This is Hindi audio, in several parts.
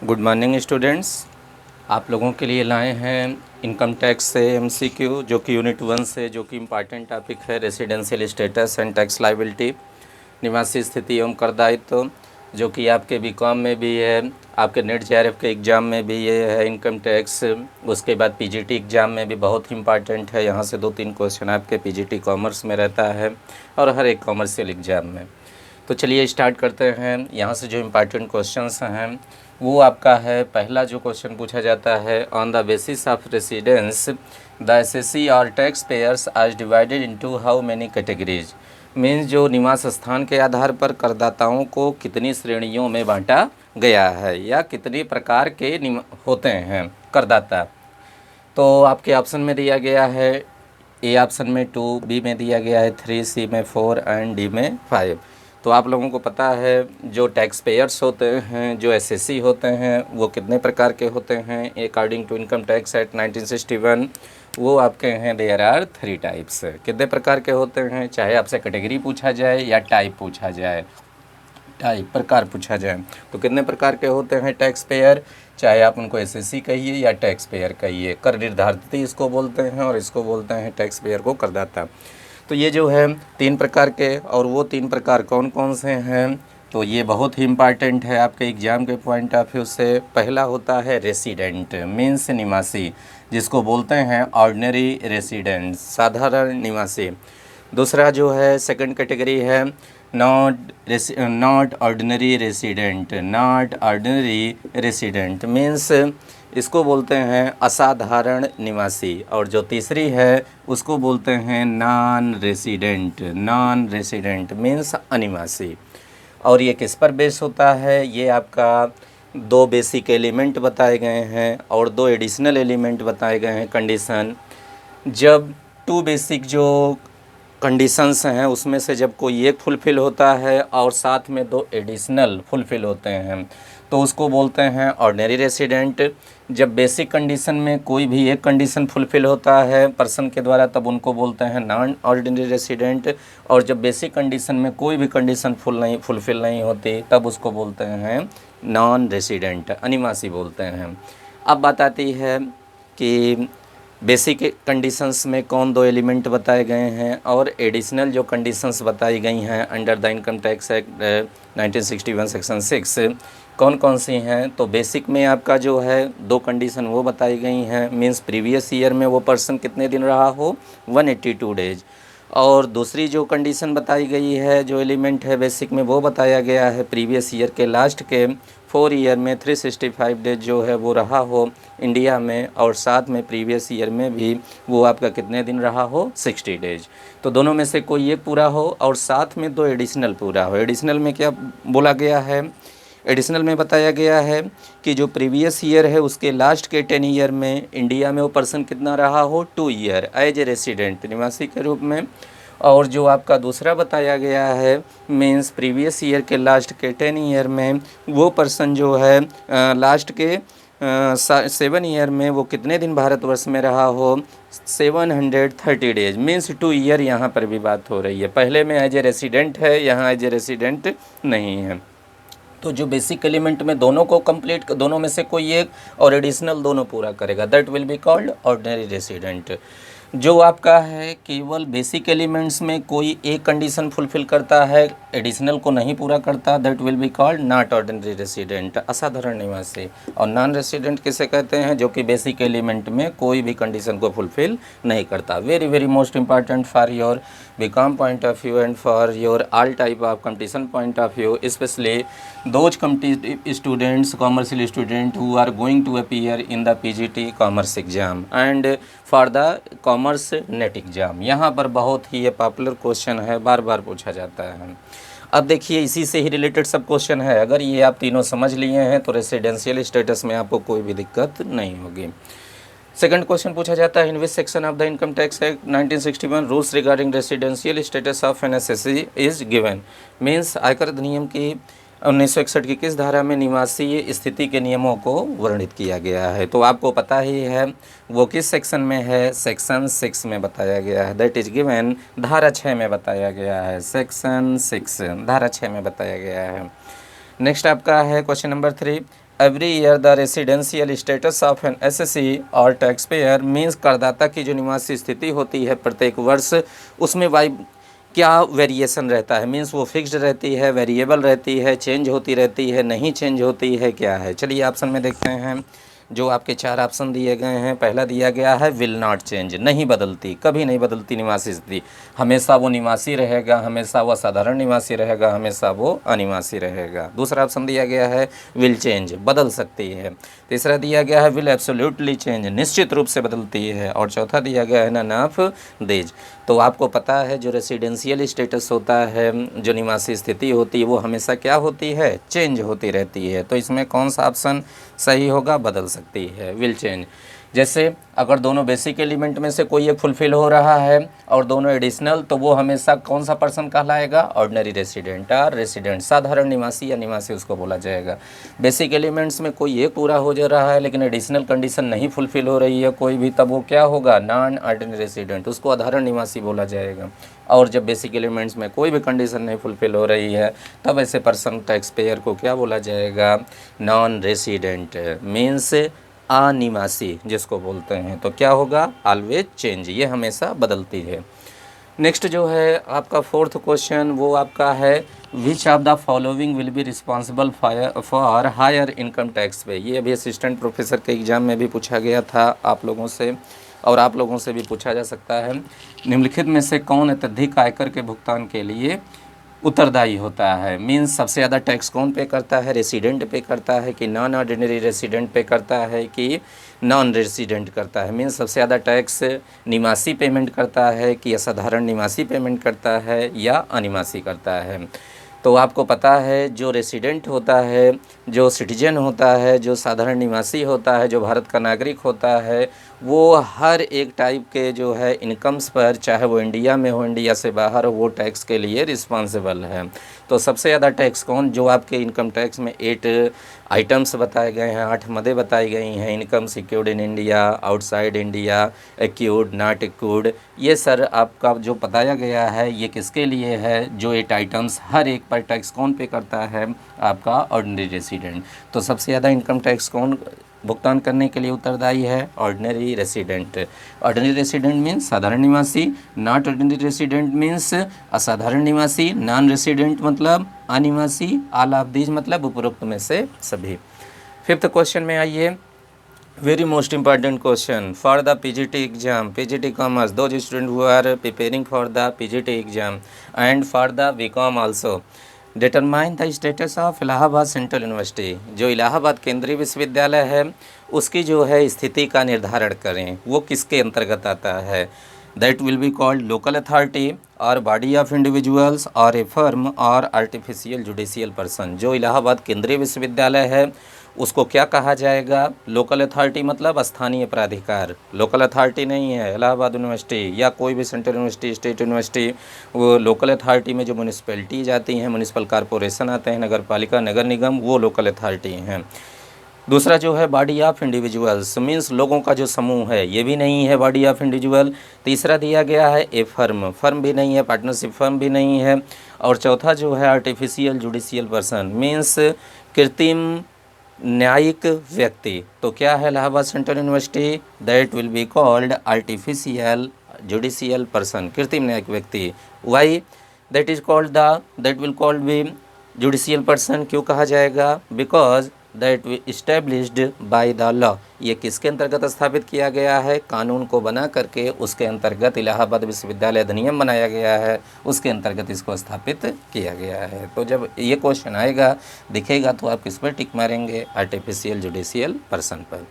Good morning students. आप लोगों के लिए लाए हैं इनकम टैक्स से एमसीक्यू, जो कि यूनिट 1 से, जो कि इम्पॉर्टेंट टॉपिक है residential status and tax liability, निवासी स्थिति एवं कर दायित्व, जो कि आपके बीकॉम में भी है, आपके नेट जेआरएफ के एग्ज़ाम में भी ये है इनकम टैक्स। उसके बाद पीजीटी एग्ज़ाम में भी बहुत इम्पॉर्टेंट है। यहाँ से 2-3 क्वेश्चन आपके पीजीटी कॉमर्स में रहता है और हर एक कॉमर्शियल एग्ज़ाम में। तो चलिए स्टार्ट करते हैं। यहाँ से जो इम्पॉर्टेंट क्वेश्चंस हैं वो आपका है, पहला जो क्वेश्चन पूछा जाता है, on the basis of residence the assessee और टैक्स पेयर्स आज divided into how many categories. Means जो निवास स्थान के आधार पर करदाताओं को कितनी श्रेणियों में बांटा गया है या कितने प्रकार के होते हैं करदाता। तो आपके ऑप्शन में दिया गया है, ए ऑप्शन में 2, बी में दिया गया है 3, सी में 4 एंड डी में 5। तो आप लोगों को पता है जो टैक्स पेयर्स होते हैं, जो एसएससी होते हैं, वो कितने प्रकार के होते हैं according to income tax act 1961। वो आपके हैं देयर आर 3 टाइप्स। कितने प्रकार के होते हैं, चाहे आपसे कैटेगरी पूछा जाए या टाइप पूछा जाए, टाइप प्रकार पूछा जाए, तो कितने प्रकार के होते हैं टैक्स पेयर, चाहे आप उनको एसएससी कहिए या टैक्स पेयर कहिए। कर निर्धारित इसको बोलते हैं और इसको बोलते हैं टैक्स पेयर को करदाता। तो ये जो है 3 प्रकार के, और वो 3 प्रकार कौन कौन से हैं, तो ये बहुत ही इम्पॉर्टेंट है आपके एग्ज़ाम के पॉइंट ऑफ व्यू से। पहला होता है रेसिडेंट, मीन्स निवासी, जिसको बोलते हैं ऑर्डिनरी रेसिडेंट, साधारण निवासी। दूसरा जो है सेकंड कैटेगरी है not ordinary resident, not ordinary resident means इसको बोलते हैं असाधारण निवासी। और जो तीसरी है उसको बोलते हैं non resident, non resident means अनिवासी। और ये किस पर बेस होता है, ये आपका 2 बेसिक एलिमेंट बताए गए हैं और 2 एडिशनल एलिमेंट बताए गए हैं कंडीशन। जब 2 बेसिक जो कंडीशंस हैं उसमें से जब कोई एक फुलफ़िल होता है और साथ में 2 एडिशनल फुलफ़िल होते हैं तो उसको बोलते हैं ऑर्डिनरी रेसिडेंट। जब बेसिक कंडीशन में कोई भी एक कंडीशन फुलफ़िल होता है पर्सन के द्वारा तब उनको बोलते हैं नॉन ऑर्डिनरी रेसिडेंट। और जब बेसिक कंडीशन में कोई भी कंडीशन फुलफ़िल नहीं होती तब उसको बोलते हैं नॉन रेसिडेंट, अनिवासी बोलते हैं। अब बात आती है कि बेसिक कंडीशंस में कौन 2 एलिमेंट बताए गए हैं और एडिशनल जो कंडीशंस बताई गई हैं under the income tax act 1961 section 6 कौन कौन सी हैं। तो बेसिक में आपका जो है 2 कंडीशन वो बताई गई हैं, मींस प्रीवियस ईयर में वो पर्सन कितने दिन रहा हो, 182 डेज। और दूसरी जो कंडीशन बताई गई है, जो एलिमेंट है बेसिक में, वो बताया गया है प्रीवियस ईयर के लास्ट के 4 ईयर में 365 डेज जो है वो रहा हो इंडिया में, और साथ में प्रीवियस ईयर में भी वो आपका कितने दिन रहा हो, 60 डेज। तो दोनों में से कोई एक पूरा हो और साथ में 2 एडिशनल पूरा हो। एडिशनल में क्या बोला गया है, एडिशनल में बताया गया है कि जो प्रीवियस ईयर है उसके लास्ट के 10 ईयर में इंडिया में वो पर्सन कितना रहा हो, 2 ईयर एज ए रेसिडेंट, निवासी के रूप में। और जो आपका दूसरा बताया गया है मीन्स प्रीवियस ईयर के लास्ट के 10 ईयर में वो पर्सन जो है लास्ट के 7 ईयर में वो कितने दिन भारतवर्ष में रहा हो, 730 डेज, मीन्स 2 ईयर यहाँ पर भी बात हो रही है। पहले में एज ए रेसिडेंट है, यहाँ एज ए रेसिडेंट नहीं है। तो जो बेसिक एलिमेंट में दोनों को कंप्लीट, दोनों में से कोई एक और एडिशनल दोनों पूरा करेगा, that will be called ordinary resident. जो आपका है केवल बेसिक एलिमेंट्स में कोई एक कंडीशन फुलफ़िल करता है, एडिशनल को नहीं पूरा करता, that will be called not ordinary resident, असाधारण निवासी। और नॉन रेसिडेंट किसे कहते हैं, जो कि बेसिक एलिमेंट में कोई भी कंडीशन को फुलफ़िल नहीं करता। Very very most important for your BCom point of view and for your all type of competition point of view, specially those competitive students, commercial student who are going to appear in the PGT commerce exam and for the commerce net exam। यहाँ पर बहुत ही ये पॉपुलर क्वेश्चन है, बार बार पूछा जाता है। अब देखिए इसी से ही रिलेटेड सब क्वेश्चन है, अगर ये आप तीनों समझ लिए हैं तो रेसिडेंशियल स्टेटस में आपको कोई भी दिक्कत नहीं होगी। सेकंड क्वेश्चन पूछा जाता है, in which section of the income tax act 1961 rules regarding residential status of an SSC is given. Means आयकर अधिनियम की 1961 की किस धारा में निवासी स्थिति के नियमों को वर्णित किया गया है। तो आपको पता ही है वो किस सेक्शन में है, सेक्शन 6 में बताया गया है, दैट इज गिवन धारा 6 में बताया गया है, सेक्शन 6 धारा 6 में बताया गया है। नेक्स्ट आपका है question number 3, every year the residential status of an assessee और टैक्स पेयर मीन्स करदाता की जो निवासी स्थिति होती है प्रत्येक वर्ष, उसमें वाई क्या वेरिएशन रहता है, मीन्स वो फिक्स्ड रहती है, वेरिएबल रहती है, चेंज होती रहती है, नहीं चेंज होती है, क्या है। चलिए ऑप्शन में देखते हैं। जो आपके 4 ऑप्शन दिए गए हैं, पहला दिया गया है विल नॉट चेंज, नहीं बदलती, कभी नहीं बदलती निवासी स्थिति, हमेशा वो निवासी रहेगा, हमेशा वो साधारण निवासी रहेगा, हमेशा वो अनिवासी रहेगा। दूसरा ऑप्शन दिया गया है विल चेंज, बदल सकती है। तीसरा दिया गया है विल एब्सोल्युटली चेंज, निश्चित रूप से बदलती है। और चौथा दिया गया है नन ऑफ दीज। तो आपको पता है जो रेसिडेंशियल स्टेटस होता है, जो निवासी स्थिति होती है, वो हमेशा क्या होती है, चेंज होती रहती है। तो इसमें कौन सा ऑप्शन सही होगा, बदल सकती है, विल चेंज। जैसे अगर दोनों बेसिक एलिमेंट में से कोई एक फुलफिल हो रहा है और दोनों एडिशनल, तो वो हमेशा कौन सा पर्सन कहलाएगा, ऑर्डिनरी रेसिडेंट और रेसिडेंट, साधारण निवासी या निवासी उसको बोला जाएगा। बेसिक एलिमेंट्स में कोई एक पूरा हो जा रहा है लेकिन एडिशनल कंडीशन नहीं फुलफिल हो रही है कोई भी, तब वो क्या होगा, नॉन ऑर्डिनरी रेसिडेंट, उसको अधारण निवासी बोला जाएगा। और जब बेसिक एलिमेंट्स में कोई भी कंडीशन नहीं फुलफिल हो रही है, तब ऐसे पर्सन टैक्स पेयर को क्या बोला जाएगा, नॉन रेसिडेंट, मीन्स अनिवासी जिसको बोलते हैं। तो क्या होगा, ऑलवेज चेंज, ये हमेशा बदलती है। नेक्स्ट जो है आपका 4th क्वेश्चन, वो आपका है which of the following will be responsible for higher income tax pay. ये अभी असिस्टेंट प्रोफेसर के एग्ज़ाम में भी पूछा गया था आप लोगों से, और आप लोगों से भी पूछा जा सकता है। निम्नलिखित में से कौन अत्यधिक आयकर के भुगतान के लिए उत्तरदायी होता है, मीन्स सबसे ज़्यादा टैक्स कौन पे करता है, रेसिडेंट पे करता है कि नॉन ऑर्डिनरी रेसिडेंट पे करता है कि नॉन रेसिडेंट करता है। मीन्स सबसे ज़्यादा टैक्स निवासी पेमेंट करता है कि असाधारण निवासी पेमेंट करता है या अनिवासी करता है। तो आपको पता है जो रेसिडेंट होता है, जो सिटीजन होता है, जो साधारण निवासी होता है, जो भारत का नागरिक होता है, वो हर एक टाइप के जो है इनकम्स पर, चाहे वो इंडिया में हो इंडिया से बाहर हो, वो टैक्स के लिए रिस्पॉन्सिबल है। तो सबसे ज़्यादा टैक्स कौन, जो आपके इनकम टैक्स में 8 आइटम्स बताए गए हैं, 8 मदें बताई गई हैं, income secured in India, outside India, accrued, not accrued, ये सर आपका जो बताया गया है ये किसके लिए है, जो 8 आइटम्स, हर एक पर टैक्स कौन पे करता है, आपका ऑर्डिनरी रेसिडेंट। तो सबसे ज़्यादा इनकम टैक्स कौन भुगतान करने के लिए उत्तरदायी है, ordinary resident. Ordinary resident means साधारण निवासी, नॉट ऑर्डिनरी रेसिडेंट मीन्स असाधारण निवासी, नॉन रेसिडेंट मतलब अनिवासी, ऑल ऑफ दीज मतलब उपरोक्त में से सभी। 5th क्वेश्चन में आइए, very most important question for the PGT exam, PGT commerce, to student who are preparing for the PGT exam and for the BCom also. Determine the status of Allahabad central university, जो इलाहाबाद केंद्रीय विश्वविद्यालय है उसकी जो है स्थिति का निर्धारण करें, वो किसके अंतर्गत आता है। That will be called local authority और बॉडी ऑफ इंडिविजुअल्स और ए फर्म और आर्टिफिशियल जुडिशियल पर्सन। जो इलाहाबाद केंद्रीय विश्वविद्यालय है उसको क्या कहा जाएगा, लोकल अथॉरिटी मतलब स्थानीय प्राधिकार, लोकल अथॉरिटी नहीं है इलाहाबाद यूनिवर्सिटी या कोई भी सेंट्रल यूनिवर्सिटी, स्टेट यूनिवर्सिटी, वो लोकल अथॉरिटी में जो म्यूनिसिपैलिटी जाती हैं, म्यूनिसिपल कॉरपोरेशन आते हैं, नगर पालिका, नगर निगम, वो लोकल अथॉरिटी हैं। दूसरा जो है बॉडी ऑफ इंडिविजुअल्स, मीन्स लोगों का जो समूह है, ये भी नहीं है बॉडी ऑफ इंडिविजुअल। तीसरा दिया गया है ए फर्म, फर्म भी नहीं है, पार्टनरशिप फर्म भी नहीं है। और चौथा जो है आर्टिफिशियल जुडिशियल पर्सन, मीन्स कृत्रिम न्यायिक व्यक्ति। तो क्या है Allahabad central university, that will be called artificial judicial person, कृत्रिम न्यायिक व्यक्ति। Why that is called that will called be judicial person, क्यों कहा जाएगा, because that we established by the law, ये किसके अंतर्गत स्थापित किया गया है, कानून को बना करके उसके अंतर्गत इलाहाबाद विश्वविद्यालय अधिनियम बनाया गया है, उसके अंतर्गत इसको स्थापित किया गया है। तो जब ये क्वेश्चन आएगा दिखेगा तो आप किस पर टिक मारेंगे, आर्टिफिशियल जुडिशियल पर्सन पर।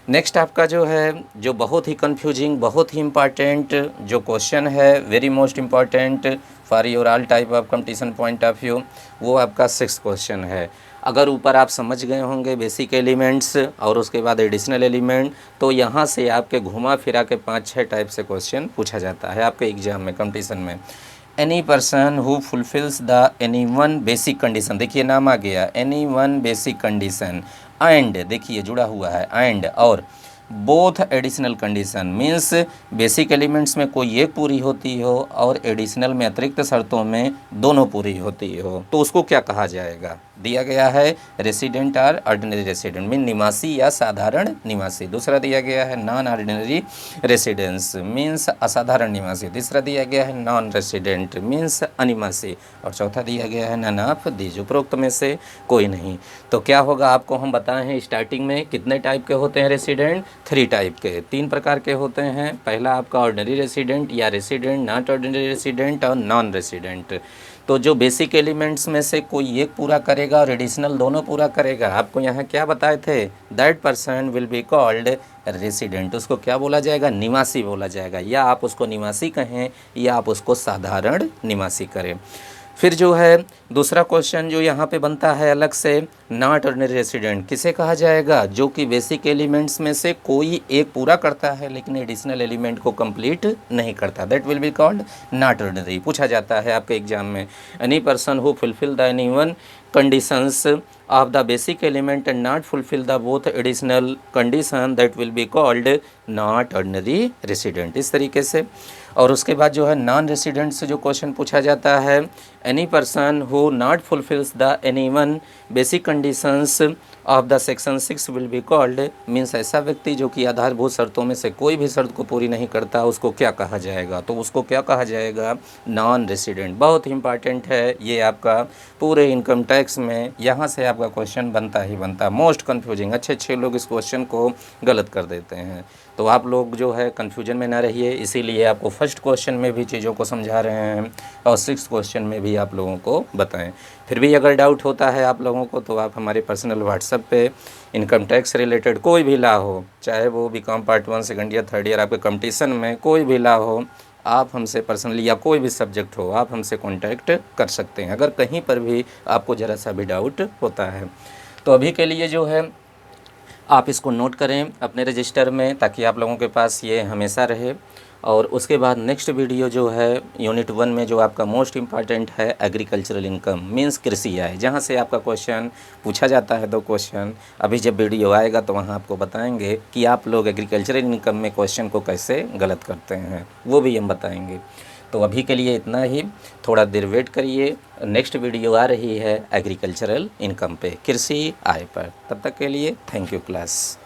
नेक्स्ट आपका जो है, जो बहुत ही कंफ्यूजिंग, बहुत ही इम्पॉर्टेंट जो क्वेश्चन है, very most important for your all type of competition point of view, वो आपका 6th क्वेश्चन है। अगर ऊपर आप समझ गए होंगे बेसिक एलिमेंट्स और उसके बाद एडिशनल एलिमेंट, तो यहाँ से आपके घुमा फिरा के 5-6 टाइप से क्वेश्चन पूछा जाता है आपके एग्जाम में, कंपटीशन में। Any person who fulfils the any one basic condition, देखिए नाम आ गया, any one basic condition, and देखिए जुड़ा हुआ है, एंड और both additional condition means basic elements में कोई एक पूरी होती हो और एडिशनल में अतिरिक्त शर्तों में दोनों पूरी होती हो, तो उसको क्या कहा जाएगा? दिया गया है रेसिडेंट और ऑर्डिनरी रेसिडेंट मीन निवासी या साधारण निवासी। दूसरा दिया गया है नॉन ऑर्डिनरी रेसिडेंस मीन्स असाधारण निवासी। तीसरा दिया गया है नॉन रेसिडेंट मीन्स अनिवासी। और चौथा दिया गया है नन ऑफ दीज, उपरोक्त में से कोई नहीं। तो क्या होगा आपको हम बताए हैं स्टार्टिंग में कितने टाइप के होते हैं रेसिडेंट? 3 टाइप के, 3 प्रकार के होते हैं। पहला आपका ऑर्डिनरी रेसिडेंट या रेसिडेंट, नॉट ऑर्डिनरी रेसिडेंट और नॉन रेसिडेंट। तो जो बेसिक एलिमेंट्स में से कोई एक पूरा करेगा और एडिशनल दोनों पूरा करेगा, आपको यहाँ क्या बताए थे? That person will be called resident. उसको क्या बोला जाएगा? निवासी बोला जाएगा, या आप उसको निवासी कहें या आप उसको साधारण निवासी करें। फिर जो है दूसरा क्वेश्चन जो यहाँ पे बनता है अलग से, नॉट ऑर्डिनरी रेसिडेंट किसे कहा जाएगा? जो कि बेसिक एलिमेंट्स में से कोई एक पूरा करता है लेकिन एडिशनल एलिमेंट को कंप्लीट नहीं करता, that will be called not ordinary. पूछा जाता है आपके एग्जाम में, any person who fulfil the any one conditions of the basic element and not fulfil the both additional condition that will be called not ordinary resident, इस तरीके से। और उसके बाद जो है नॉन रेसिडेंट से जो क्वेश्चन पूछा जाता है, any person who not fulfils the any one basic conditions of the section 6 will be called, means ऐसा व्यक्ति जो कि आधारभूत शर्तों में से कोई भी शर्त को पूरी नहीं करता, उसको क्या कहा जाएगा? तो उसको क्या कहा जाएगा? Non resident. बहुत इंपॉर्टेंट है ये आपका पूरे इनकम टैक्स में, यहाँ से आपका क्वेश्चन बनता ही बनता। मोस्ट कन्फ्यूजिंग, अच्छे लोग इस क्वेश्चन को गलत कर देते हैं, तो आप लोग जो है कन्फ्यूजन में ना रहिए, इसीलिए आपको फर्स्ट क्वेश्चन में भी चीज़ों को समझा रहे हैं और 6th क्वेश्चन में भी आप लोगों को बताएं। फिर भी अगर डाउट होता है आप लोगों को तो आप हमारे पर्सनल व्हाट्सएप पे इनकम टैक्स से रिलेटेड कोई भी लॉ हो, चाहे वो BCom part 1 second year 3rd year आपके कंपटीशन में कोई भी लॉ हो, आप हमसे पर्सनली या कोई भी सब्जेक्ट हो आप हमसे कांटेक्ट कर सकते हैं अगर कहीं पर भी आपको ज़रा सा भी डाउट होता है। तो अभी के लिए जो है आप इसको नोट करें अपने रजिस्टर में ताकि आप लोगों के पास ये हमेशा रहे। और उसके बाद नेक्स्ट वीडियो जो है यूनिट 1 में जो आपका मोस्ट इम्पॉर्टेंट है एग्रीकल्चरल इनकम मींस कृषि आय, जहाँ से आपका क्वेश्चन पूछा जाता है 2 क्वेश्चन। अभी जब वीडियो आएगा तो वहाँ आपको बताएंगे कि आप लोग एग्रीकल्चरल इनकम में क्वेश्चन को कैसे गलत करते हैं, वो भी हम बताएंगे। तो अभी के लिए इतना ही, थोड़ा देर वेट करिए, नेक्स्ट वीडियो आ रही है एग्रीकल्चरल इनकम पे, कृषि आय पर। तब तक के लिए थैंक यू क्लास।